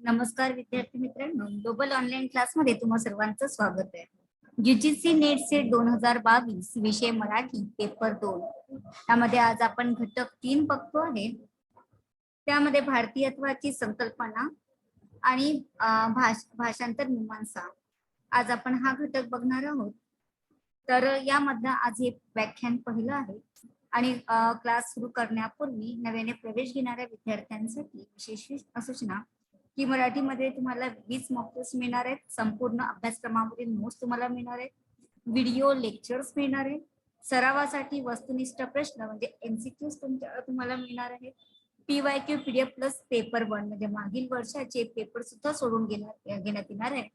नमस्कार विद्यार्थी मित्रांनो, ग्लोबल ऑनलाईन क्लासमध्ये तुम्हा सर्वांचं स्वागत आहे. UGC नेट सेट 2022 विषय मराठी पेपर 2 त्यामध्ये आज आपण घटक 3 बघतो आहे. त्यामध्ये भारतीयत्वाची संकल्पना आणि भाषांतर मीमांसा आज आपण हा घटक बघणार आहोत. तर यामधलं आज हे व्याख्यान पहिलं आहे आणि क्लास सुरू करण्यापूर्वी नव्याने प्रवेश घेणाऱ्या विद्यार्थ्यांसाठी विशेष सूचना की मराठीमध्ये तुम्हाला 20 मॉक टेस्ट मिळणार आहेत, संपूर्ण अभ्यासक्रमावरील नोट्स तुम्हाला मिळणार आहेत, व्हिडिओ लेक्चर्स मिळणार आहेत, सरावासाठी वस्तुनिष्ठ प्रश्न म्हणजे MCQs तुम्हाला मिळणार आहेत, PYQ PDF प्लस पेपर 1 म्हणजे मागील वर्षाचे पेपर सुद्धा सोडून घेण्यात येणार आहे.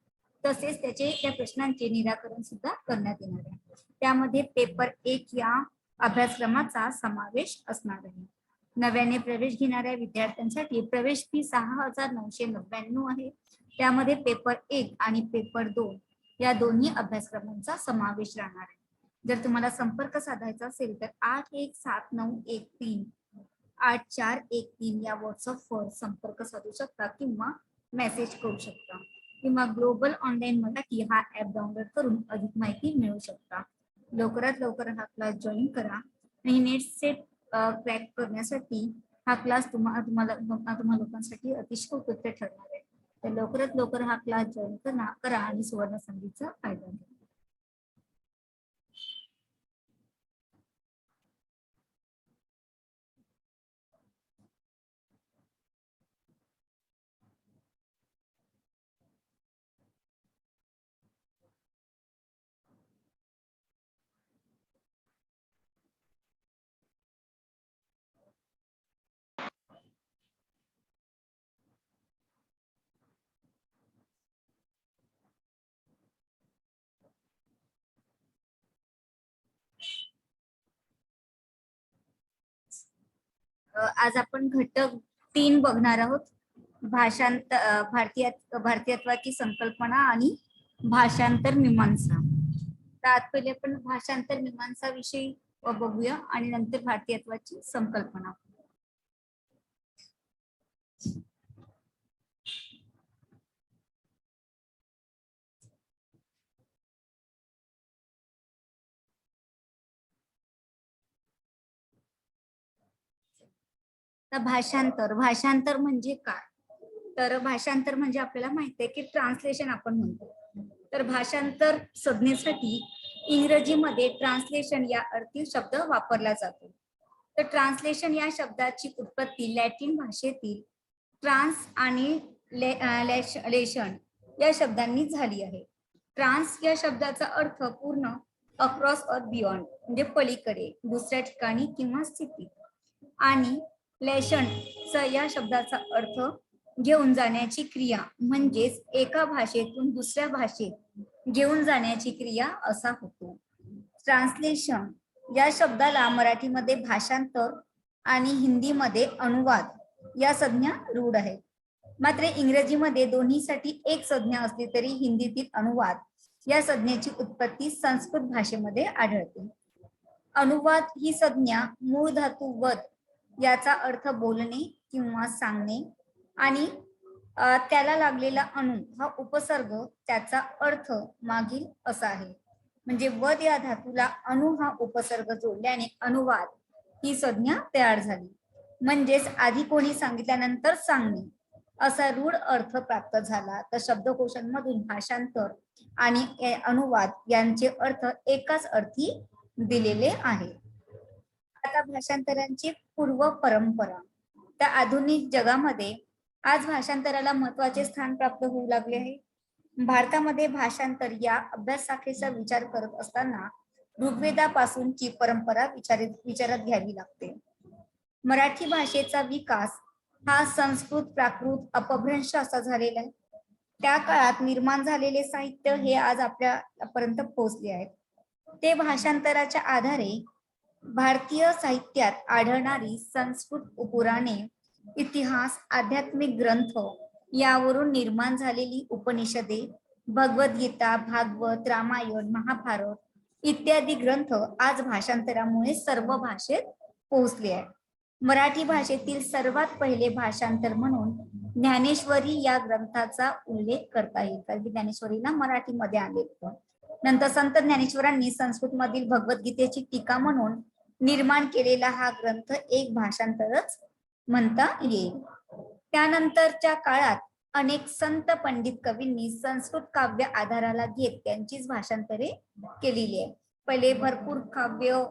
तसेच त्या प्रश्नांचे निराकरण सुद्धा करण्यात येणार आहे. त्यामध्ये पेपर 1 या अभ्यासक्रमाचा समावेश असणार आहे. नव्याने प्रवेश घेणाऱ्या विद्यार्थ्यांसाठी प्रवेश फी 6,999 आहे. त्यामध्ये पेपर 1 आणि पेपर 2 या दोन्ही अभ्यासक्रमांचा समावेश राहणार आहे. जर तुम्हाला संपर्क साधायचा असेल तर 8179138413 या व्हॉट्सअपवर संपर्क साधू शकता किंवा मेसेज करू शकता किंवा ग्लोबल ऑनलाईन मराठी हा ऍप डाउनलोड करून अधिक माहिती मिळवू शकता. लवकरात लवकर हा क्लास जॉईन करा आणि नेट सेट क्रॅक करण्यासाठी हा क्लास तुम्हाला लोकांसाठी अतिशय उपयुक्त ठरणार आहे. तर लवकरात लवकर हा क्लास जॉईन करा आणि सुवर्ण संधीचा फायदा घ्या. आज आपण घटक 3 बघणार आहोत. भारतीयत्वाची संकल्पना आणि भाषांतर मीमांसा. तर आज पहिले आपण भाषांतर मीमांसा विषयी बघूया आणि नंतर भारतीयत्वाची संकल्पना. तर भाषांतर म्हणजे काय? तर भाषांतर म्हणजे आपल्याला माहिती आहे की ट्रान्सलेशन आपण म्हणतो. तर भाषांतर संज्ञेसाठी इंग्रजीमध्ये ट्रान्सलेशन या अर्थी शब्द वापरला जातो. तर ट्रान्सलेशन या शब्दाची उत्पत्ती लॅटिन भाषेतील ट्रान्स आणि लेशन या शब्दांनी झाली आहे. ट्रान्स या शब्दाचा अर्थ पूर्ण, अक्रॉस और बियॉन्ड म्हणजे पलीकडे, दुसऱ्या ठिकाणी किंवा स्थिती, आणि लेशन या शब्दाचा अर्थ घेऊन जाण्याची क्रिया म्हणजेच एका भाषेतून दुसऱ्या भाषेत घेऊन जाण्याची क्रिया असा होतो. ट्रान्सलेशन या शब्दाला मराठीमध्ये भाषांतर आणि हिंदीमध्ये अनुवाद या संज्ञा रूढ आहेत. मात्र इंग्रजीमध्ये दोन्हीसाठी एक संज्ञा असली तरी हिंदीतील अनुवाद या संज्ञेची उत्पत्ती संस्कृत भाषेमध्ये आढळते. अनुवाद ही संज्ञा मूळ धातू वद याचा अर्थ बोलणे किंवा सांगणे आणि त्याला लागलेला अनु हा उपसर्ग त्याचा अर्थ मागील असा आहे. म्हणजे वद या धातूला अनु हा उपसर्ग जोडल्याने अनुवाद ही संज्ञा तयार झाली. म्हणजेच आधी कोणी सांगितल्यानंतर सांगणे असा रूढ अर्थ प्राप्त झाला. तर शब्दकोशांमधून भाषांतर आणि अनुवाद यांचे अर्थ एकाच अर्थी दिलेले आहे. आता भाषांतरांची पूर्व परंपरा. त्या आधुनिक जगामध्ये आज भाषांतराला महत्वाचे स्थान प्राप्त होऊ लागले आहे. भारतामध्ये भाषांतर या अभ्यास शाखेचा विचार करत असताना ऋग्वेदापासूनची परंपरा विचारात घ्यावी लागते. मराठी भाषेचा विकास हा संस्कृत, प्राकृत, अपभ्रंश असा झालेला आहे. त्या काळात निर्माण झालेले साहित्य हे आज आपल्यापर्यंत पोहोचले आहे. ते भाषांतराच्या आधारे भारतीय साहित्यात आढळणारी संस्कृत पुराणे, इतिहास, आध्यात्मिक ग्रंथ यावरून निर्माण झालेली उपनिषदे, भगवद्गीता, भागवत, रामायण, महाभारत इत्यादी ग्रंथ आज भाषांतरामुळे सर्व भाषेत पोहोचले आहेत. मराठी भाषेतील सर्वात पहिले भाषांतर म्हणून ज्ञानेश्वरी या ग्रंथाचा उल्लेख करता येईल, कारण की ज्ञानेश्वरीला मराठीमध्ये आले होतं. नंतर संत ज्ञानेश्वरांनी संस्कृत मधील भगवद्गीतेची टीका म्हणून निर्माण केलेला हा ग्रंथ एक भाषांतरच म्हणता येईल. त्यानंतरच्या काळात अनेक संत पंडित कवींनी संस्कृत काव्य आधाराला घेत त्यांचीच भाषांतरे केलेली आहे. पहिले भरपूर काव्य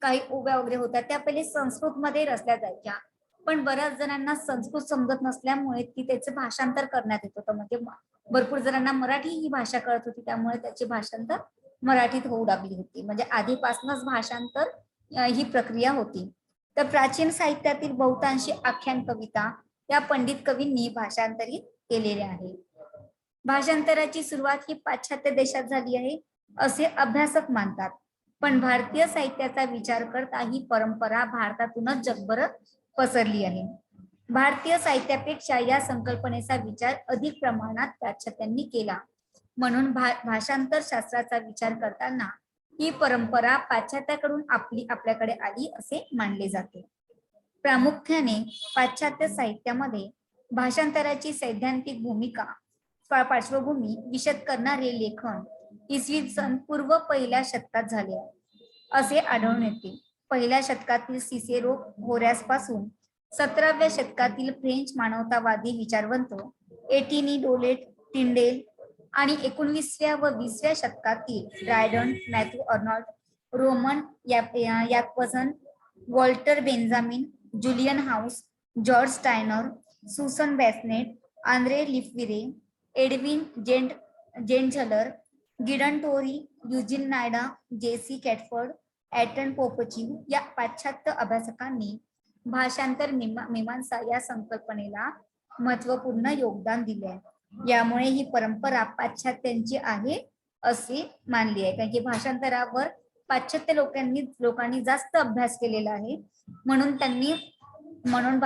काही ओव्या वगैरे होत्या त्या पहिले संस्कृत मध्ये रचल्या जायच्या, पण बऱ्याच जणांना संस्कृत समजत नसल्यामुळे ती त्याचे भाषांतर करण्यात येत होतं. म्हणजे भरपूर जणांना मराठी ही भाषा कळत होती, त्यामुळे त्याचे भाषांतर मराठीत होऊ लागली होती. म्हणजे आधीपासूनच भाषांतर ही प्रक्रिया होती. तर प्राचीन साहित्यातील बहुतांशी आख्यान कविता या पंडित कवींनी भाषांतरित केलेल्या आहे. भाषांतराची सुरुवात ही पाश्चात्य देशात झाली आहे असे अभ्यासक मानतात, पण भारतीय साहित्याचा विचार करता ही परंपरा भारतातूनच जगभर पसरली आहे. भारतीय साहित्यापेक्षा या संकल्पनेचा विचार अधिक प्रमाणात पाश्चात्यांनी केला, म्हणून भाषांतर शास्त्राचा विचार करताना ही परंपरा पाश्चात्याकडून आपल्याकडे आली असे मानले जाते. प्रामुख्याने पाश्चात्य साहित्यामध्ये भाषांतराची सैद्धांतिक भूमिका पार्श्वभूमी विशद करणारे लेखन इसवी सन पूर्व पहिल्या शतकात झाले असे आढळून येते. पहिल्या शतकातील सिसेरो, होरॅस पासून 17व्या शतकातील फ्रेंच मानवतावादी विचारवंत एटिनी, डोलेट, टिंडेल आणि 19व्या व 20व्या शतकातील Dryden, Matthew Arnold, Roman Jakobson, Walter Benjamin, Julian House, George Steiner, Susan Bassnett, Andre Lefevere, Edwin Gentzler, Gideon Toury, Eugene Nida, J C Catford, Anton Popovic या पाश्चात्य अभ्यासकांनी भाषांतर मीमांसा या संकल्पनेला महत्वपूर्ण योगदान दिले आहे. यामुळे ही परंपरा पाश्चात्यांची आहे असे मानली आहे, कारण की भाषांतरावर पाश्चात्य लोकांनी जास्त अभ्यास केलेला आहे, म्हणून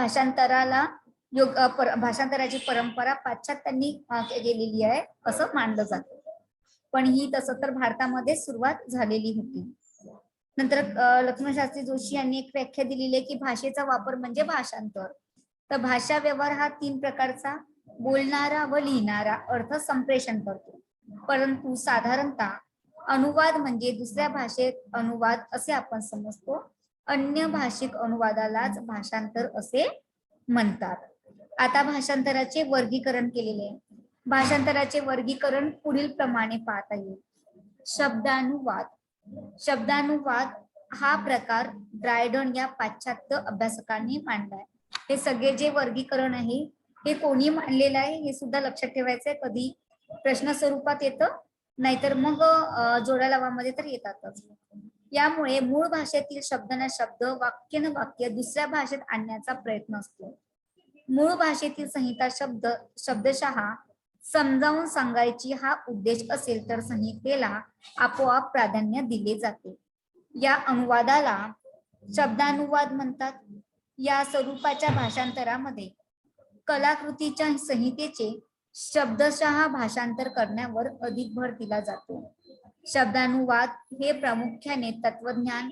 भाषांतराची परंपरा पाश्चात्यांनी केलेली आहे असं मानलं जातं. पण ही तसं तर भारतामध्ये सुरुवात झालेली होती. नंतर लक्ष्मणशास्त्री जोशी यांनी एक व्याख्या दिलेली आहे की भाषेचा वापर म्हणजे भाषांतर. तर भाषा व्यवहार हा 3 प्रकारचा बोलणारा व लिहिणारा अर्थ संप्रेषण करतो, परंतु साधारणतः अनुवाद म्हणजे दुसऱ्या भाषेत अनुवाद असे आपण समजतो. अन्य भाषिक अनुवादालाच भाषांतर असे म्हणतात. आता भाषांतराचे वर्गीकरण केलेले आहे. भाषांतराचे वर्गीकरण पुढील प्रमाणे पाहता येईल. शब्दानुवाद हा प्रकार ड्रायडन या पाश्चात्य अभ्यासकांनी मांडलाय. हे सगळे जे वर्गीकरण आहे हे कोणी मांडलेलं आहे हे सुद्धा लक्षात ठेवायचंय. कधी प्रश्न स्वरूपात येतं, नाहीतर मग जोड्या लावामध्ये तर येतातच. यामुळे मूळ भाषेतील शब्द न शब्द, वाक्य न वाक्य दुसऱ्या भाषेत आणण्याचा प्रयत्न असतो. मूळ भाषेतील संहिता शब्दशः समजावून सांगायची हा उद्देश असेल तर संहितेला आपोआप प्राधान्य दिले जाते. या अनुवादाला शब्दानुवाद म्हणतात. या स्वरूपाच्या भाषांतरामध्ये कलाकृतीच्या संहितेचे शब्दशः भाषांतर करण्यावर अधिक भर दिला जातो. शब्दानुवाद हे प्रामुख्याने तत्वज्ञान,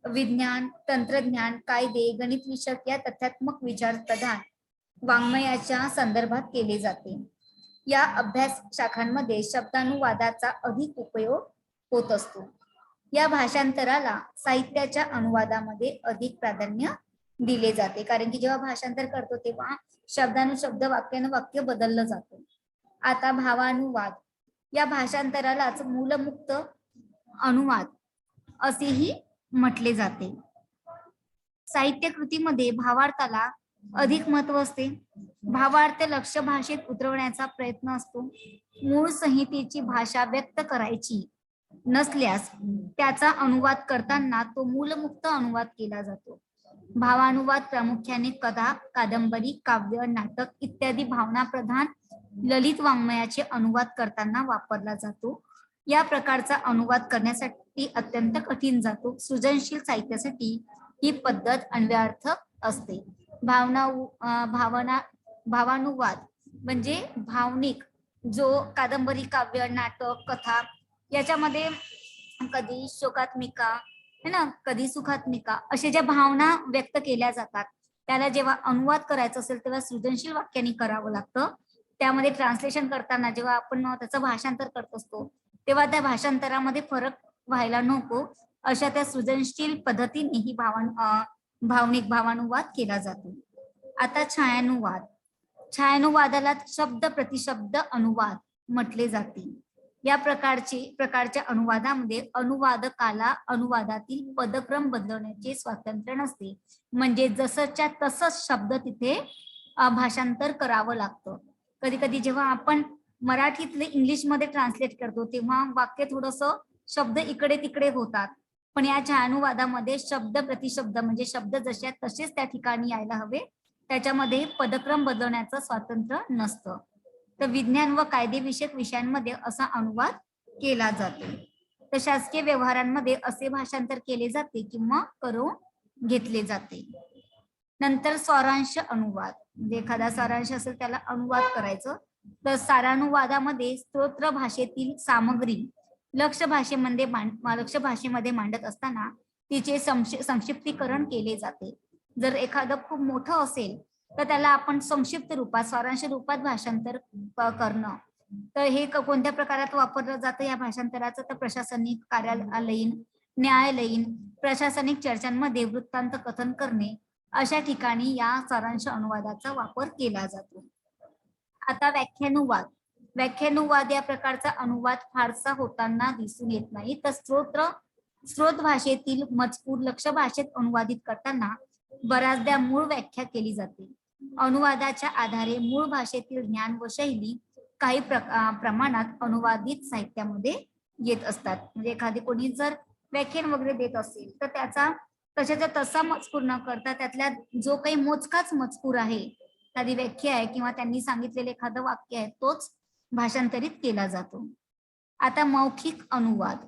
विज्ञान, तंत्रज्ञान, कायदे, गणित विषयक या तथ्यात्मक विचार प्रधान वाङ्मयाच्या संदर्भात केले जाते. या अभ्यास शाखांमध्ये शब्दानुवादाचा अधिक उपयोग होत असतो. या भाषांतराला साहित्याच्या अनुवादामध्ये अधिक प्राधान्य दिले जाते, कारण की जेव्हा भाषांतर करतो तेव्हा शब्दानुशब्द, वाक्यानं वाक्य बदललं जातं. आता भावानुवाद या भाषांतरालाच मूलमुक्त अनुवाद असेही म्हटले जाते. साहित्य कृतीमध्ये भावार्थाला अधिक महत्व असते. भावार्थ लक्ष्य भाषेत उतरवण्याचा प्रयत्न असतो. मूळ संहितेची भाषा व्यक्त करायची नसल्यास त्याचा अनुवाद करताना तो मूलमुक्त अनुवाद केला जातो. भावानुवाद प्रामुख्याने कथा, कादंबरी, काव्य, नाटक इत्यादी भावनाप्रधान ललित वाङ्मयाचे अनुवाद करताना वापरला जातो. या प्रकारचा अनुवाद करण्यासाठी अत्यंत कठीण जातो. सृजनशील साहित्यासाठी ही पद्धत अन्वयार्थ असते. भावानुवाद म्हणजे भावनिक, जो कादंबरी, काव्य, नाटक, कथा याच्यामध्ये कधी शोकात्मिका, है ना, कधी सुखात मी का, अशा ज्या भावना व्यक्त केल्या जातात त्याला जेव्हा अनुवाद करायचा असेल तेव्हा सृजनशील वाक्याने करावं लागतं. त्यामध्ये ट्रान्सलेशन करताना जेव्हा आपण त्याचं भाषांतर करत असतो तेव्हा त्या भाषांतरामध्ये फरक व्हायला नको, अशा त्या सृजनशील पद्धतीने ही भावनिक भावानुवाद केला जातो. आता छायानुवाद. छायानुवादाला शब्द प्रतिशब्द अनुवाद म्हटले जाते. या प्रकारच्या अनुवादामध्ये अनुवादकाला अनुवादातील पदक्रम बदलवण्याचे स्वातंत्र्य नसते. म्हणजे जसंच्या तसंच शब्द तिथे भाषांतर करावं लागतं. कधी कधी जेव्हा आपण मराठीतले इंग्लिशमध्ये ट्रान्सलेट करतो तेव्हा वाक्य थोडंसं शब्द इकडे तिकडे होतात. पण या छायानुवादामध्ये शब्द प्रतिशब्द म्हणजे शब्द जसे तसेच त्या ठिकाणी यायला हवे, त्याच्यामध्ये पदक्रम बदलण्याचं स्वातंत्र्य नसतं. तर विज्ञान व कायदेविषयक विषयांमध्ये असा अनुवाद केला जातो. तर शासकीय व्यवहारांमध्ये असे भाषांतर केले जाते किंवा करून घेतले जाते. नंतर सारांश अनुवाद, म्हणजे एखादा सारांश असेल त्याला अनुवाद करायचं. तर सारानुवादामध्ये स्तोत्र भाषेतील सामग्री लक्ष्य भाषेमध्ये मांडत असताना तिचे संक्षिप्तीकरण केले जाते. जर एखादं खूप मोठं असेल तर त्याला आपण संक्षिप्त रूपात सारांश रूपात भाषांतर करणं. तर हे कोणत्या प्रकारात वापरलं जातं या भाषांतराचं, तर प्रशासनिक, कार्यालयीन, न्यायालयीन, प्रशासनिक चर्चांमध्ये वृत्तांत कथन करणे अशा ठिकाणी या सारांश अनुवादाचा वापर केला जातो. आता व्याख्यानुवाद. व्याख्यानुवाद या प्रकारचा अनुवाद फारसा होताना दिसून येत नाही. तर स्रोत भाषेतील मजकूर लक्ष्य भाषेत अनुवादित करताना बऱ्याचदा मूळ व्याख्या केली जाते. अनुवादाच्या आधारे मूळ भाषेतील ज्ञान व शैली काही प्रमाणात अनुवादित साहित्यामध्ये येत असतात. म्हणजे एखादी कोणी जर व्याख्यान वगैरे देत असेल तर त्याचा तशाचा तसा मजकूर न करता त्यातल्या जो काही मोजकाच मजकूर आहे, एखादी व्याख्या आहे किंवा त्यांनी सांगितलेलं एखादं वाक्य आहे तोच भाषांतरित केला जातो. आता मौखिक अनुवाद,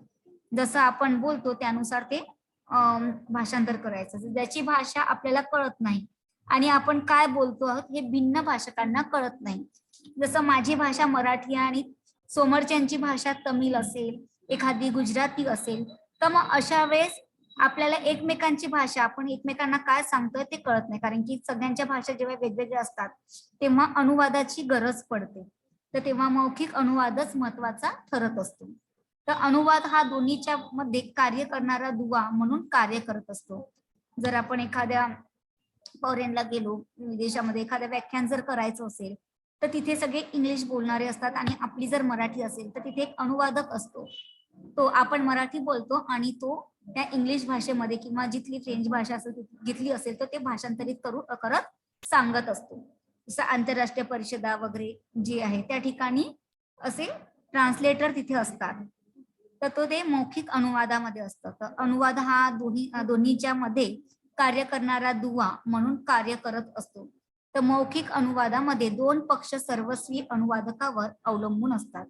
जसं आपण बोलतो त्यानुसार ते भाषांतर करायचं. ज्याची भाषा आपल्याला कळत नाही आणि आपण काय बोलतो आहोत हे भिन्न भाषकांना कळत नाही. जसं माझी भाषा मराठी आणि समोरच्यांची भाषा तमिळ असेल, एखादी गुजराती असेल, तर मग अशा वेळेस आपल्याला एकमेकांची भाषा आपण एकमेकांना काय सांगतोय ते कळत नाही. कारण की सगळ्यांच्या भाषा जेव्हा वेगवेगळ्या असतात तेव्हा अनुवादाची गरज पडते. तर तेव्हा मौखिक अनुवादच महत्वाचा ठरत असतो. तर अनुवाद हा दोन्हीच्या मध्ये कार्य करणारा दुवा म्हणून कार्य करत असतो. जर आपण एखाद्या फॉरेनला गेलो, विदेशामध्ये एखाद्या व्याख्यान जर करायचं असेल तर तिथे सगळे इंग्लिश बोलणारे असतात आणि आपली जर मराठी असेल तर तिथे एक अनुवादक असतो. तो आपण मराठी बोलतो आणि तो त्या इंग्लिश भाषेमध्ये किंवा जिथली फ्रेंच भाषा असेल जिथली असेल तर ते भाषांतरित करत सांगत असतो. जसं आंतरराष्ट्रीय परिषदा वगैरे जे आहे त्या ठिकाणी असे ट्रान्सलेटर तिथे असतात. तर तो ते मौखिक अनुवादामध्ये असतं. तर अनुवाद हा दोन्हीच्या मध्ये कार्य करणारा दुवा म्हणून कार्य करत असतो. तर मौखिक अनुवादामध्ये दोन पक्ष सर्वस्वी अनुवादकावर अवलंबून असतात.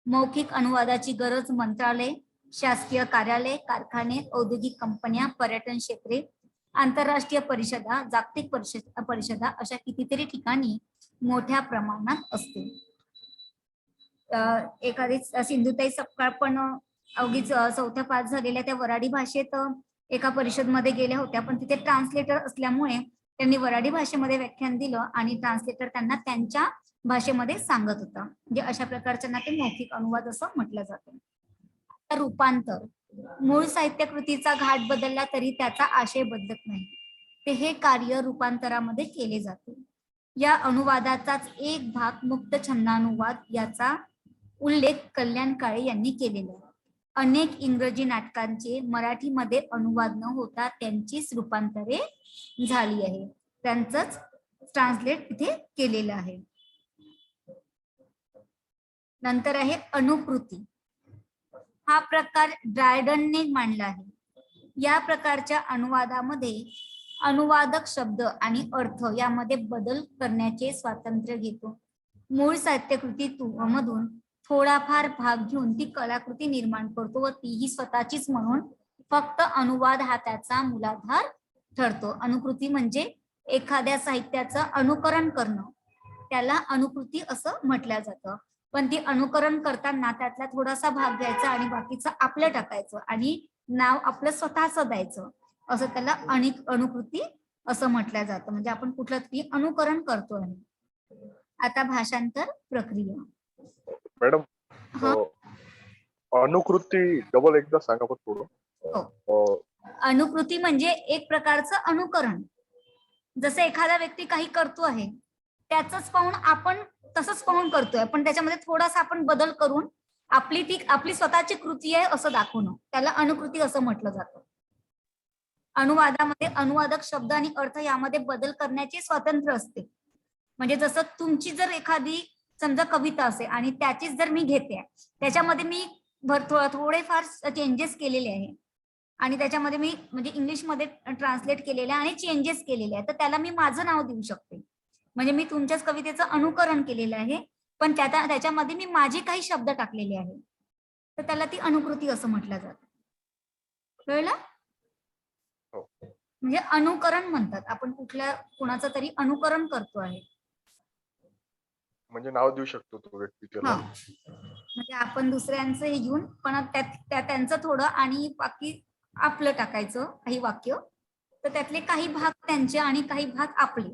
मौखिक अनुवादाची गरज मंत्रालय, शासकीय कार्यालय, कारखाने, औद्योगिक कंपन्या, पर्यटन क्षेत्रे, आंतरराष्ट्रीय परिषदा, जागतिक परिषदा अशा कितीतरी ठिकाणी मोठ्या प्रमाणात असते. एखादी सिंधुताई सपकाळ पण अवघीच 4थ्या पास झालेल्या त्या वराडी भाषेत एका परिषदमध्ये गेल्या होत्या, पण तिथे ट्रान्सलेटर असल्यामुळे त्यांनी वराडी भाषेमध्ये व्याख्यान दिलं आणि ट्रान्सलेटर त्यांना त्यांच्या भाषेमध्ये सांगत होता. म्हणजे अशा प्रकारच्यांना ते मौखिक अनुवाद असं म्हटलं जातं. रूपांतर. मूळ साहित्यकृतीचा घाट बदलला तरी त्याचा आशय बदलत नाही. ते हे कार्य रूपांतरामध्ये केले जाते. या अनुवादाचाच एक भाग मुक्त छंदानुवाद याचा उल्लेख कल्याण काळे यांनी केलेला आहे. अनेक इंग्रजी नाटकांचे मराठीमध्ये अनुवाद न होता त्यांचीच रूपांतरे झाली आहे. त्यांचंच ट्रान्सलेट इथे केलेलं आहे. नंतर आहे अनुकृती. हा प्रकार ड्रायडनने मांडला आहे. या प्रकारच्या अनुवादामध्ये अनुवादक शब्द आणि अर्थ यामध्ये बदल करण्याचे स्वातंत्र्य घेतो. मूळ साहित्यकृतीमधून थोडाफार भाग घेऊन ती कलाकृती निर्माण करतो व तीही स्वतःचीच म्हणून फक्त अनुवाद हा त्याचा मूलाधार ठरतो. अनुकृती म्हणजे एखाद्या साहित्याचं अनुकरण करणं, त्याला अनुकृती असं म्हटलं जातं. पण ती अनुकरण करताना त्यातला थोडासा भाग घ्यायचा आणि बाकीचं आपलं टाकायचं आणि नाव आपलं स्वतःच द्यायचं, असं त्याला अनुकृती असं म्हटलं जातं. म्हणजे आपण कुठलं तरी अनुकरण करतो आहे. आता भाषांतर प्रक्रिया. मॅडम, हा, अनुकृती डबल एकदा सांगा पण थोडं. हो. अनुकृती म्हणजे एक प्रकारचं अनुकरण. जसं एखादा व्यक्ती काही करतो आहे, त्याच पाहून आपण तसंच पाहून करतोय, पण त्याच्यामध्ये थोडासा आपण बदल करून आपली स्वतःची कृती आहे असं दाखवणं, त्याला अनुकृती असं म्हटलं जातं. अनुवादामध्ये अनुवादक शब्द आणि अर्थ यामध्ये बदल करण्याचे स्वातंत्र्य असते. म्हणजे जसं तुमची जर एखादी समजा कविता असेल आणि त्याचीच जर मी घेते, त्याच्यामध्ये मी थोडेफार चेंजेस केलेले आहे आणि त्याच्यामध्ये मी म्हणजे इंग्लिशमध्ये ट्रान्सलेट केलेले आणि चेंजेस केलेले आहे, तर त्याला मी माझं नाव देऊ शकते. म्हणजे मी तुमच्याच कवितेचं अनुकरण केलेलं आहे, पण त्याच्यामध्ये मी माझे काही शब्द टाकलेले आहे, तर त्याला ती अनुकृती असं म्हटलं जातं. कळलं? म्हणजे अनुकरण म्हणतात, आपण कोणाचं तरी अनुकरण करतो आहे. म्हणजे नाव देऊ शकतो तो व्यक्ती त्याला. म्हणजे आपण दुसऱ्यांचं हे घेऊन पण त्यांचं थोडं आणि बाकी आपलं टाकायचं काही वाक्य, तर त्यातले काही भाग त्यांचे आणि काही भाग आपले,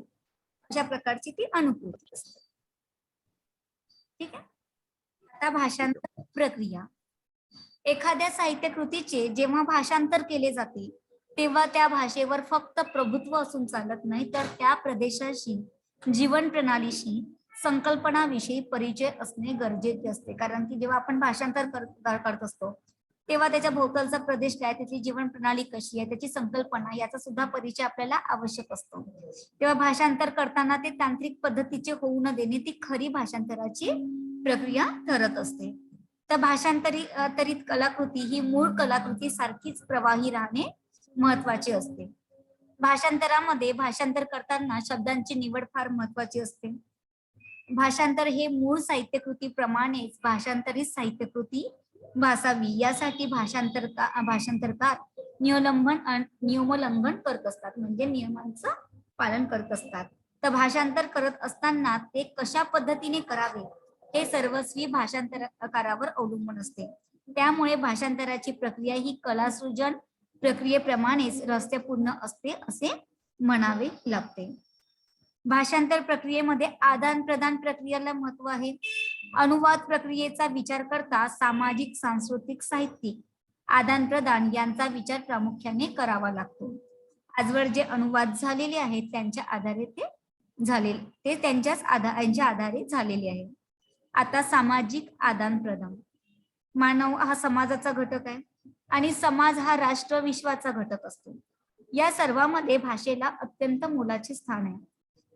अशा प्रकारची ती अनुकृती असते. ठीक आहे. आता भाषांतर प्रक्रिया. एखाद्या साहित्य कृतीचे जेव्हा भाषांतर केले जाते, तेव्हा त्या भाषेवर फक्त प्रभुत्व असून चालत नाही, तर त्या प्रदेशाशी, जीवन प्रणालीशी, संकल्पनाविषयी परिचय असणे गरजेचे असते. कारण की जेव्हा आपण भाषांतर करत असतो, तेव्हा त्याच्या भोवतालचा प्रदेश काय, त्याची जीवन प्रणाली कशी आहे, त्याची संकल्पना, याचा सुद्धा परिचय आपल्याला आवश्यक असतो. तेव्हा भाषांतर करताना ते तांत्रिक पद्धतीचे होऊ न देणे ती खरी भाषांतराची प्रक्रिया ठरत असते. तर भाषांतरित कलाकृती ही मूळ कलाकृती सारखीच प्रवाही राहणे महत्वाचे असते. भाषांतरामध्ये भाषांतर करताना शब्दांची निवड फार महत्वाची असते. भाषांतर हे मूळ साहित्यकृतीप्रमाणेच भाषांतरित साहित्यकृती भासावी यासाठी भाषांतरकार नियमोल्लंघन करत असतात, म्हणजे नियमांचं पालन करत असतात. तर भाषांतर करत असताना ते कशा पद्धतीने करावे हे सर्वस्वी भाषांतरकारावर अवलंबून असते. त्यामुळे भाषांतराची प्रक्रिया ही कलासृजन प्रक्रियेप्रमाणेच रहस्यपूर्ण असते असे म्हणावे लागते. भाषांतर प्रक्रियेमध्ये आदान प्रदान प्रक्रियेला महत्व आहे. अनुवाद प्रक्रियेचा विचार करता सामाजिक, सांस्कृतिक, साहित्यिक आदान प्रदान यांचा विचार प्रामुख्याने करावा लागतो. आजवर जे अनुवाद झालेले आहेत त्यांच्या आधारे ते त्यांच्या आधारे झालेले आहे. आता सामाजिक आदान प्रदान. मानव हा समाजाचा घटक आहे आणि समाज हा राष्ट्र विश्वाचा घटक असतो. या सर्वांमध्ये भाषेला अत्यंत मोलाचे स्थान आहे.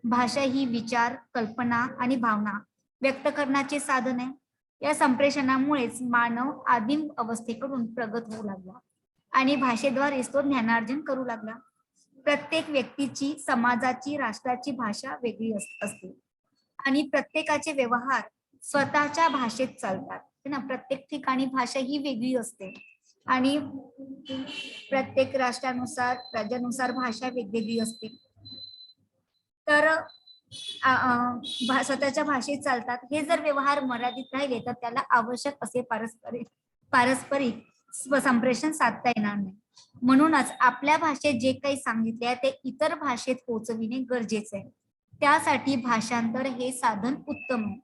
भाषा ही विचार, कल्पना आणि भावना व्यक्त करण्याचे साधन आहे. या संप्रेषणामुळेच मानव आदिम अवस्थेकडून प्रगत होऊ लागला आणि भाषेद्वारेच तो ज्ञानार्जन करू लागला. प्रत्येक व्यक्तीची, समाजाची, राष्ट्राची भाषा वेगळी असते आणि प्रत्येकाचे व्यवहार स्वतःच्या भाषेत चालतात ना. प्रत्येक ठिकाणी भाषा ही वेगळी असते आणि प्रत्येक राज्यानुसार भाषा वेगवेगळी असते. तर स्वतःच्या भाषेत चालतात. हे जर व्यवहार मर्यादित राहिले तर त्याला आवश्यक असे पारस्परिक संप्रेषण साधता येणार नाही. म्हणूनच आपल्या भाषेत जे काही सांगितले आहे ते इतर भाषेत पोहोचविणे गरजेचे आहे. त्यासाठी भाषांतर हे साधन उत्तम आहे.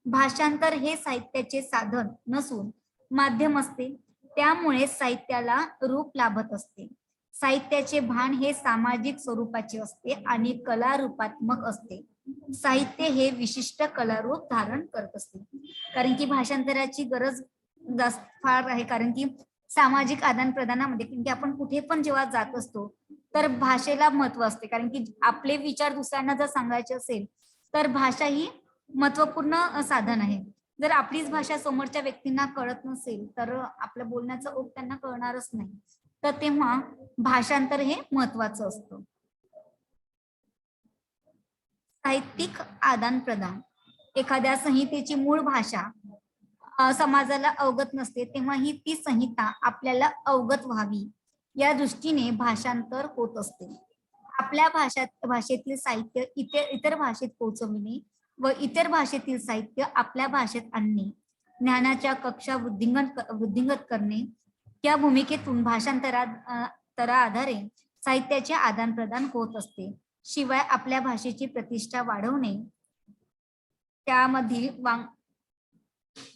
भाषांतर हे साहित्याचे साधन नसून माध्यम असते, त्यामुळे साहित्याला रूप लाभत असते. साहित्याचे भान हे सामाजिक स्वरूपाचे असते आणि कला रूपात्मक असते. साहित्य हे विशिष्ट कलारूप धारण करत असते. कारण की भाषांतराची गरज फार आहे, कारण की सामाजिक आदान प्रदानामध्ये, कारण की आपण कुठे पण जेव्हा जात असतो तर भाषेला महत्व असते. कारण की आपले विचार दुसऱ्यांना जर सांगायचे असेल तर भाषा ही महत्वपूर्ण साधन आहे. जर आपलीच भाषा समोरच्या व्यक्तींना कळत नसेल तर आपलं बोलण्याचा ओघ त्यांना कळणारच नाही. तर तेव्हा भाषांतर हे महत्वाचं असतं. साहित्यिक आदान प्रदान. एखाद्या संहितेची मूळ भाषा समाजाला अवगत नसते, तेव्हा ही ती संहिता आपल्याला अवगत व्हावी या दृष्टीने भाषांतर होत असते. आपल्या भाषेतील साहित्य इतर भाषेत पोहोचविणे व इतर भाषेतील साहित्य आपल्या भाषेत आणणे, ज्ञानाच्या कक्षा वृद्धिंगत करणे, या भूमिकेतून तरा आधारे साहित्याचे आदान प्रदान होत असते. शिवाय आपल्या भाषेची प्रतिष्ठा वाढवणे, त्यामधील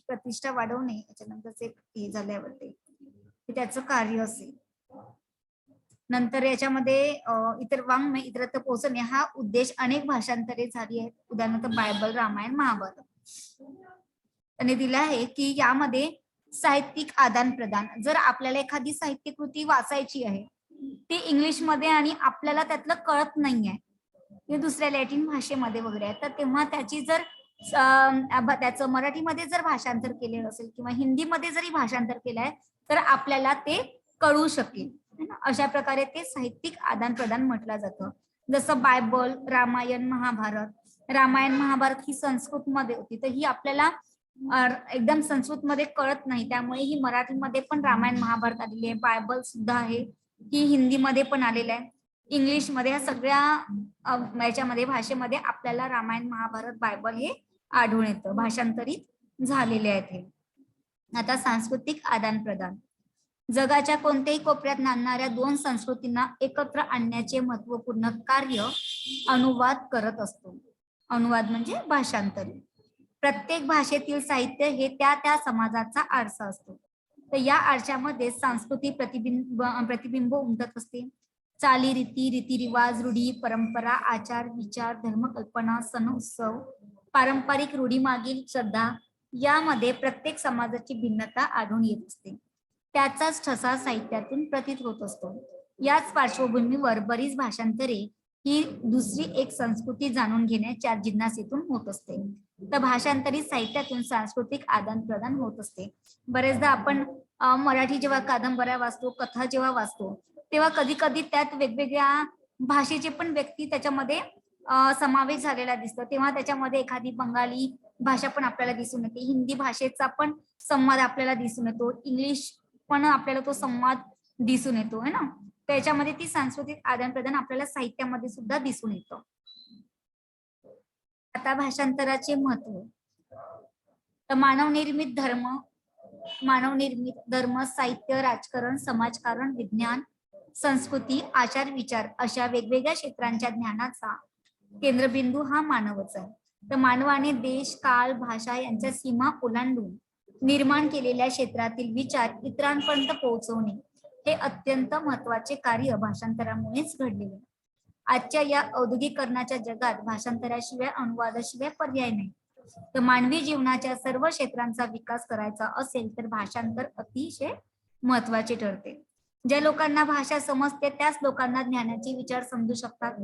प्रतिष्ठा वाढवणे याच्यानंतरच एक हे झाल्यावरती त्याचं कार्य असेल. नंतर याच्यामध्ये इतर वाङ्मय इतरत्र पोहोचणे हा उद्देश अनेक भाषांतरे झाली आहेत. उदाहरणार्थ बायबल, रामायण, महाभारत. त्याने दिलं आहे की यामध्ये साहित्यिक आदान प्रदान, जर आपल्याला एखादी साहित्य कृती वाचायची आहे ती इंग्लिश मध्ये आणि आपल्याला त्यातलं कळत नाहीये, ते दुसऱ्या लॅटिन भाषेमध्ये वगैरे आहे, तर तेव्हा त्याची जर त्याचं मराठीमध्ये जर भाषांतर केलेलं असेल किंवा हिंदीमध्ये जरी भाषांतर केलं आहे तर आपल्याला ते कळू शकेल. अशा प्रकारे ते साहित्यिक आदान प्रदान म्हटलं जातं. जसं बायबल, रामायण, महाभारत. रामायण महाभारत ही संस्कृत मध्ये होती, तर ही आपल्याला एकदम संस्कृत मध्ये कळत नाही, त्यामुळे ही मराठीमध्ये पण रामायण महाभारत आलेली आहे. बायबल सुद्धा आहे, ही हिंदीमध्ये पण आलेलं आहे. इंग्लिश मध्ये ह्या सगळ्या याच्यामध्ये भाषेमध्ये आपल्याला रामायण, महाभारत, बायबल हे आढळून येतं, भाषांतरित झालेले आहेत हे. आता सांस्कृतिक आदान प्रदान. जगाच्या कोणत्याही कोपऱ्यात नांदणाऱ्या दोन संस्कृतींना एकत्र आणण्याचे महत्वपूर्ण कार्य अनुवाद करत असतो. अनुवाद म्हणजे भाषांतर. प्रत्येक भाषेतील साहित्य हे त्या त्या समाजाचा आरसा असतो, तर या आरशामध्ये सांस्कृतिक प्रतिबिंब उमटत असते. चालीरीती, रीतिरिवाज, रूढी, परंपरा, आचार, विचार, धर्मकल्पना, सण, उत्सव, पारंपरिक रूढी मागील श्रद्धा यामध्ये प्रत्येक समाजाची भिन्नता आढळून येत असते. त्याचाच ठसा साहित्यातून प्रतीत होत असतो. याच पार्श्वभूमीवर बरीच भाषांतरे ही दुसरी एक संस्कृती जाणून घेण्याच्या जिज्ञासेतून होत असते. तर भाषांतरित साहित्यातून सांस्कृतिक आदान प्रदान होत असते. बरेचदा आपण मराठी जेव्हा कादंबऱ्या वाचतो, कथा जेव्हा वाचतो, तेव्हा कधी कधी त्यात वेगवेगळ्या भाषेचे पण व्यक्ती त्याच्यामध्ये समावेश झालेला दिसतो. तेव्हा त्याच्यामध्ये एखादी बंगाली भाषा पण आपल्याला दिसून येते, हिंदी भाषेचा पण संवाद आपल्याला दिसून येतो, इंग्लिश पण आपल्याला तो संवाद दिसून येतो है ना. त्याच्यामध्ये ती सांस्कृतिक आदान प्रदान आपल्याला साहित्यामध्ये सुद्धा दिसून येतं. आता भाषांतराचे महत्व. तर मानवनिर्मित धर्म, साहित्य, राजकारण, समाजकारण, विज्ञान, संस्कृती, आचार, विचार अशा वेगवेगळ्या क्षेत्रांच्या ज्ञानाचा केंद्रबिंदू हा मानवच आहे. तर मानवाने देश, काळ, भाषा यांच्या सीमा ओलांडून निर्माण केलेल्या क्षेत्रातील विचार इतरांपर्यंत पोहोचवणे हे अत्यंत महत्वाचे कार्य भाषांतरामुळेच घडलेले. आजच्या या औद्योगिकरणाच्या जगात भाषांतराशिवाय, अनुवादाशिवाय पर्याय नाही. तर मानवी जीवनाच्या सर्व क्षेत्रांचा विकास करायचा असेल तर भाषांतर अतिशय महत्वाचे ठरते. ज्या लोकांना भाषा समजते त्याच लोकांना ज्ञानाचे विचार समजू शकतात.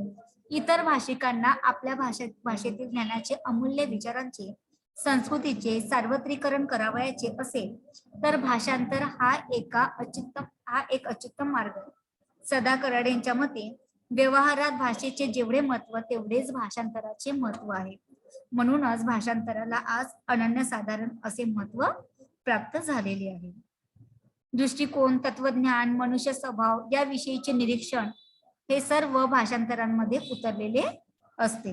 इतर भाषिकांना आपल्या भाषेतील ज्ञानाचे, अमूल्य विचारांचे, संस्कृतीचे सार्वत्रिकरण करावयाचे असेल तर भाषांतर हा एक अत्युत्तम मार्ग आहे. सदा कराड यांच्या मते व्यवहारात भाषेचे जेवढे महत्व तेवढेच भाषांतराचे महत्व आहे. म्हणूनच भाषांतराला आज अनन्यसाधारण असे महत्व प्राप्त झालेले आहे. दृष्टिकोन, तत्वज्ञान, मनुष्य स्वभाव याविषयीचे निरीक्षण हे सर्व भाषांतरांमध्ये उतरलेले असते.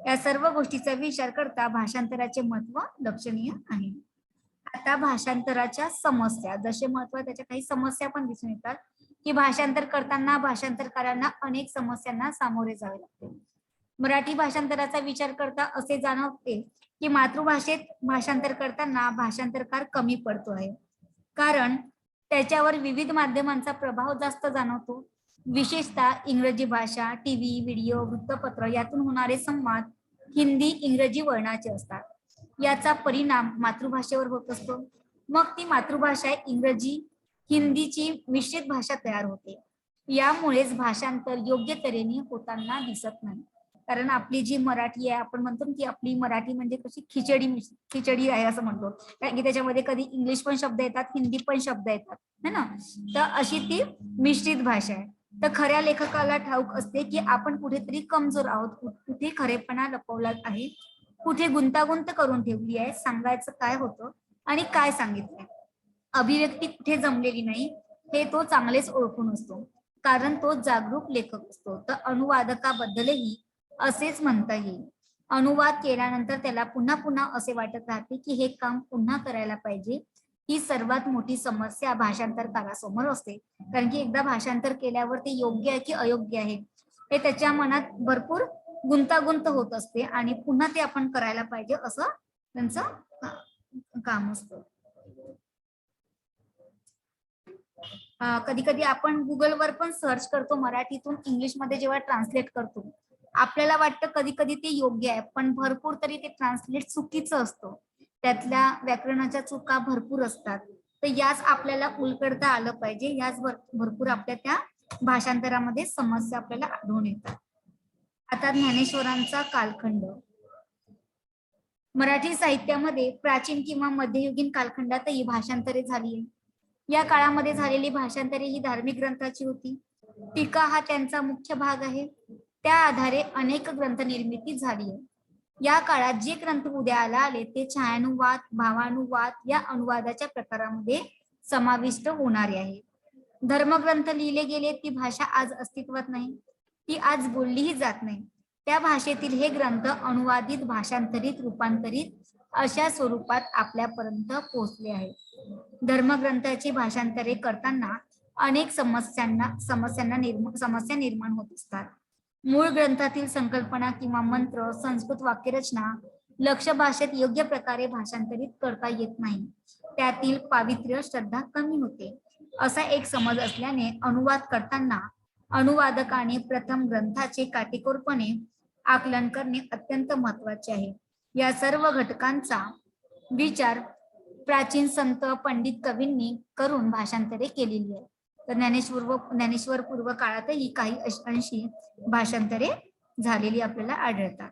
या सर्व गोष्टीचा विचार करता भाषांतराचे महत्व लक्षणीय आहे. आता भाषांतराच्या समस्या. जसे महत्व त्याच्या काही समस्या पण दिसून येतात की भाषांतर करताना भाषांतरकारांना अनेक समस्यांना सामोरे जावे लागते. मराठी भाषांतराचा विचार करता असे जाणवते की मातृभाषेत भाषांतर करताना भाषांतरकार कमी पडतो आहे, कारण त्याच्यावर विविध माध्यमांचा प्रभाव जास्त जाणवतो. विशेषतः इंग्रजी भाषा, टीव्ही, व्हिडिओ, वृत्तपत्र यातून होणारे संवाद हिंदी, इंग्रजी वळणाचे असतात. याचा परिणाम मातृभाषेवर होत असतो. मग ती मातृभाषा इंग्रजी, हिंदीची मिश्रित भाषा तयार होते. यामुळेच भाषांतर योग्य तऱ्हेने होताना दिसत नाही. कारण आपली जी मराठी आहे, आपण म्हणतो की आपली मराठी म्हणजे कशी खिचडी आहे असं म्हणतो, कारण की त्याच्यामध्ये कधी इंग्लिश पण शब्द येतात, हिंदी पण शब्द येतात है ना. तर अशी ती मिश्रित भाषा आहे. तर खऱ्या लेखकाला ठाऊक असते की आपण कुठेतरी कमजोर आहोत, कुठे खरेपणा लपवला आहे, कुठे गुंतागुंत करून ठेवली आहे, सांगायचं काय होतं आणि काय सांगितलंय, अभिव्यक्ती कुठे जमलेली नाही हे तो चांगलेच ओळखून असतो, कारण तो जागरूक लेखक असतो. तर अनुवादकाबद्दलही असेच म्हणता येईल. अनुवाद केल्यानंतर त्याला पुन्हा पुन्हा असे वाटत राहते की हे काम पुन्हा करायला पाहिजे, ही सर्वात मोठी समस्या भाषांतरकारासमोर असते. कारण की एकदा भाषांतर केल्यावर ते योग्य आहे की अयोग्य आहे हे त्याच्या मनात भरपूर गुंतागुंत होत असते आणि पुन्हा ते आपण करायला पाहिजे असं त्यांचं काम असतं. कधी कधी आपण गुगलवर पण सर्च करतो, मराठीतून इंग्लिश मध्ये जेव्हा ट्रान्सलेट करतो आपल्याला वाटतं कधी कधी ते योग्य आहे, पण भरपूर तरी ते ट्रान्सलेट चुकीचं असतं. त्यातल्या व्याकरणाच्या चुका भरपूर असतात. तर याच आपल्याला उलगडता आलं पाहिजे. याच भरपूर आपल्या त्या भाषांतरामध्ये समस्या आपल्याला आढळून येतात. आता ज्ञानेश्वरांचा कालखंड. मराठी साहित्यामध्ये प्राचीन किंवा मध्ययुगीन कालखंडातही भाषांतरे झाली आहे. या काळामध्ये झालेली भाषांतरे ही धार्मिक ग्रंथाची होती. टीका हा त्यांचा मुख्य भाग आहे. त्या आधारे अनेक ग्रंथ निर्मिती झाली आहे. या काळात जे ग्रंथ उदयाला आले ते छायानुवाद, भावानुवाद या अनुवादाच्या प्रकारामध्ये समाविष्ट होणारे आहे. धर्मग्रंथ लिहिले गेले ती भाषा आज अस्तित्वात नाही, ती आज बोललीही जात नाही. त्या भाषेतील हे ग्रंथ अनुवादित, भाषांतरित, रूपांतरित अशा स्वरूपात आपल्यापर्यंत पोहोचले आहेत. धर्मग्रंथाची भाषांतरे करताना अनेक समस्या निर्माण होत असतात. मूळ ग्रंथातील संकल्पना किंवा मंत्र, संस्कृत वाक्यरचना लक्ष्य भाषेत योग्य प्रकारे भाषांतरित करता येत नाही. त्यातील पावित्र्य, श्रद्धा कमी होते असा एक समज असल्याने अनुवाद करताना अनुवादकाने प्रथम ग्रंथाचे काटेकोरपणे आकलन करणे अत्यंत महत्वाचे आहे. या सर्व घटकांचा विचार प्राचीन संत, पंडित, कवींनी करून भाषांतरे केलेली आहे. तर ज्ञानेश्वर पूर्व काळातही काही अंशी भाषांतरे झालेली आपल्याला आढळतात.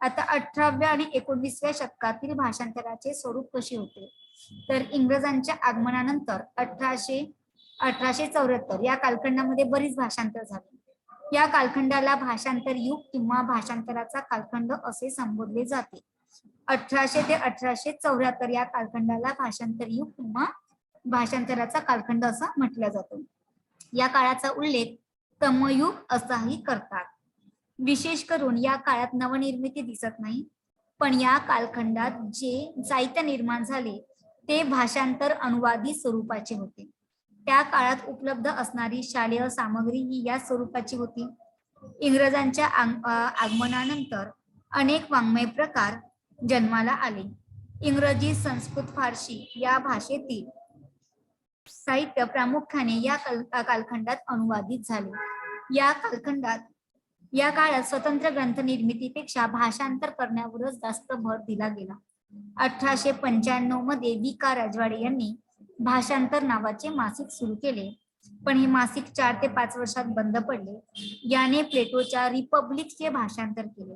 आता 18व्या आणि 19व्या शतकातील भाषांतराचे स्वरूप कसे होते, तर इंग्रजांच्या आगमनानंतर 1874 या कालखंडामध्ये बरीच भाषांतर झाली. या कालखंडाला भाषांतर युग किंवा भाषांतराचा कालखंड असे संबोधले जाते. 1800 ते 1874 या कालखंडाला भाषांतर युग किंवा भाषांतराचा कालखंड असा म्हटलं जातो. या काळाचा उल्लेख तमयुग असाही करतात. विशेष करून या काळात नवनिर्मिती दिसत नाही, पण या कालखंडात जे साहित्य निर्माण झाले ते भाषांतर अनुवादी स्वरूपाचे होते. त्या काळात उपलब्ध असणारी शालेय सामग्री ही या स्वरूपाची होती. इंग्रजांच्या आगमनानंतर अनेक वाङ्मय प्रकार जन्माला आले. इंग्रजी, संस्कृत, फारसी या भाषेतील साहित्य प्रामुख्याने या कालखंडात अनुवादित झाले. या काळात स्वतंत्र ग्रंथ निर्मितीपेक्षा भाषांतर करण्यावरच जास्त भर दिला गेला. 1895 मध्ये वि. का. राजवाडे यांनी भाषांतर नावाचे मासिक सुरू केले, पण हे मासिक 4 ते 5 वर्षात बंद पडले. याने प्लेटोच्या रिपब्लिकचे भाषांतर केले.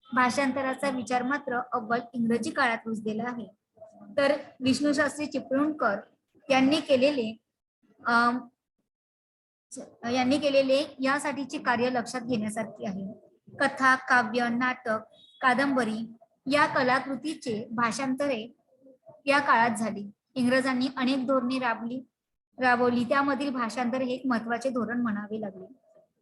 भाषांतराचा विचार मात्र अव्वल इंग्रजी काळात रुजलेला आहे. तर विष्णुशास्त्री चिपळूणकर यांनी केलेले यासाठीचे कार्य लक्षात घेण्यासारखे आहे. कथा, काव्य, नाटक, कादंबरी या कलाकृतीचे भाषांतरे या काळात झाली. इंग्रजांनी अनेक धोरणे राबवली, त्यामधील भाषांतर हे एक महत्वाचे धोरण म्हणावे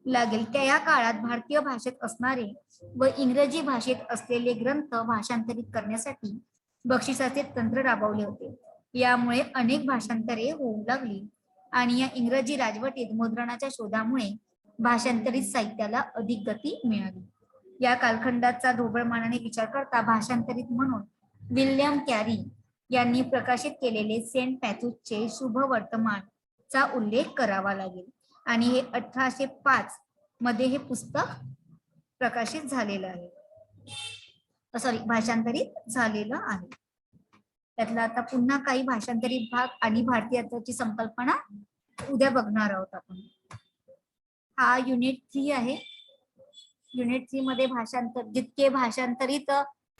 लागेल. त्या या काळात भारतीय भाषेत असणारे व इंग्रजी भाषेत असलेले ग्रंथ भाषांतरित करण्यासाठी बक्षिसाचे तंत्र राबवले होते. यामुळे अनेक भाषांतरे होऊ लागली आणि या इंग्रजी राजवटीत मुद्रणाच्या शोधामुळे भाषांतरित साहित्याला अधिक गती मिळाली. या कालखंडाचा ढोबळमानाने विचार करता भाषांतरित म्हणून विल्यम कॅरी यांनी प्रकाशित केलेले सेंट मॅथ्यूजचे शुभ वर्तमान चा उल्लेख करावा लागेल आणि हे 1805 मध्ये हे पुस्तक प्रकाशित झालेलं आहे, भाषांतरित झालेलं आहे. त्यातला आता पुन्हा काही भाषांतरित भाग आणि भारतीयाची संकल्पना उद्या बघणार आहोत आपण. हा युनिट 3 आहे. युनिट 3 मध्ये जितके भाषांतरित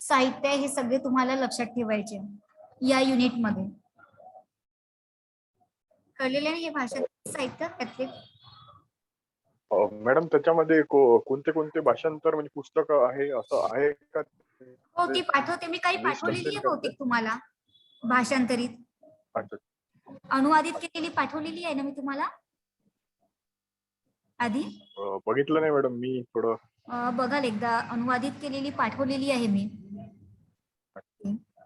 साहित्य हे सगळे तुम्हाला लक्षात ठेवायचे या युनिट मध्ये. कळलेले नाही हे भाषांतरित साहित्य त्यातले? मॅडम त्याच्यामध्ये कोणते कोणते भाषांतर म्हणजे पुस्तक आहे असं आहे का? हो, ती पाठवते मी. काही पाठवलेली आहे बहुतेक तुम्हाला भाषांतरित. अनुवादित केलेली पाठवलेली आहे ना मी तुम्हाला आधी? बघितलं नाही मॅडम मी. थोडं बघाल एकदा. अनुवादित केलेली पाठवलेली आहे मी.